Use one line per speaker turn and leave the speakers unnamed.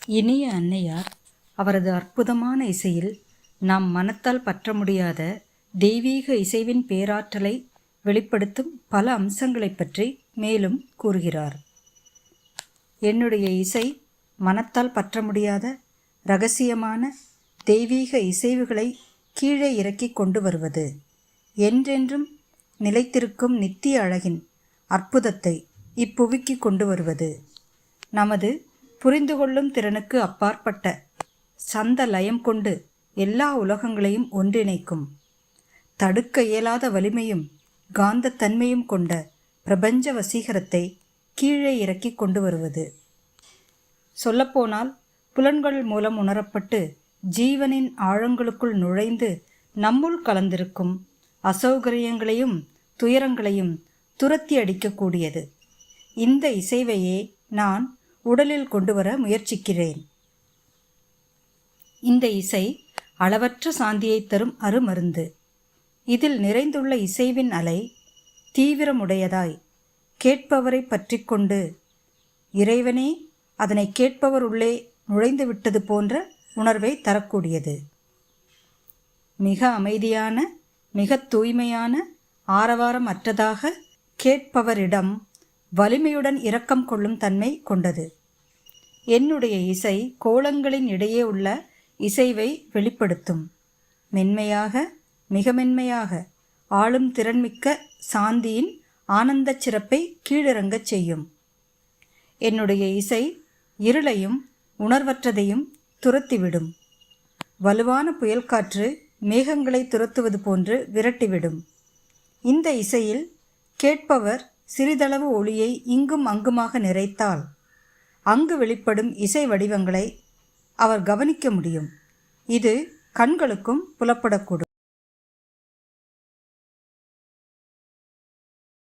இனிய அன்னையார் அவரது அற்புதமான இசையில் நாம் மனத்தால் பற்ற முடியாத தெய்வீக இசைவின் பேராற்றலை வெளிப்படுத்தும் பல அம்சங்களை பற்றி மேலும் கூறுகிறார். என்னுடைய இசை மனத்தால் பற்ற முடியாத இரகசியமான தெய்வீக இசைவுகளை கீழே இறக்கி கொண்டு வருவது, என்றென்றும் நிலைத்திருக்கும் நித்திய அழகின் அற்புதத்தை இப்புவிக்கு கொண்டு வருவது, நமது புரிந்து கொள்ளும் திறனுக்கு அப்பாற்பட்ட சந்த லயம் கொண்டு எல்லா உலகங்களையும் ஒன்றிணைக்கும் தடுக்க இயலாத வலிமையும் காந்தத்தன்மையும் கொண்ட பிரபஞ்ச வசீகரத்தை கீழே இறக்கி கொண்டு வருவது. சொல்லப்போனால் புலன்கள் மூலம் உணரப்பட்டு ஜீவனின் ஆழங்களுக்குள் நுழைந்து நம்முள் கலந்திருக்கும் அசௌகரியங்களையும் துயரங்களையும் துரத்தி அடிக்கக்கூடியது. இந்த இசைவையே நான் உடலில் கொண்டு வர முயற்சிக்கிறேன். இந்த இசை அளவற்ற சாந்தியை தரும் அருமருந்து. இதில் நிறைந்துள்ள இசைவின் அலை தீவிரமுடையதாய் கேட்பவரை பற்றி கொண்டு இறைவனே அதனை கேட்பவர் உள்ளே நுழைந்து விட்டது போன்ற உணர்வை தரக்கூடியது. மிக அமைதியான, மிக தூய்மையான, ஆரவாரம் அற்றதாக கேட்பவரிடம் வலிமையுடன் இரக்கம் கொள்ளும் தன்மை கொண்டது. என்னுடைய இசை கோலங்களின் இடையே உள்ள இசைவை வெளிப்படுத்தும். மென்மையாக, மிக மென்மையாக ஆளும் திறன்மிக்க சாந்தியின் ஆனந்த சிறப்பை கீழிறங்கச் செய்யும். என்னுடைய இசை இருளையும் உணர்வற்றதையும் துரத்திவிடும். வலுவான புயல் காற்று மேகங்களை துரத்துவது போன்று விரட்டிவிடும். இந்த இசையில் கேட்பவர் சிறிதளவு ஒளியை இங்கும் அங்குமாக நிறைத்தால் அங்கு வெளிப்படும் இசை வடிவங்களை அவர் கவனிக்க முடியும். இது கண்களுக்கும் புலப்படக்கூடும்.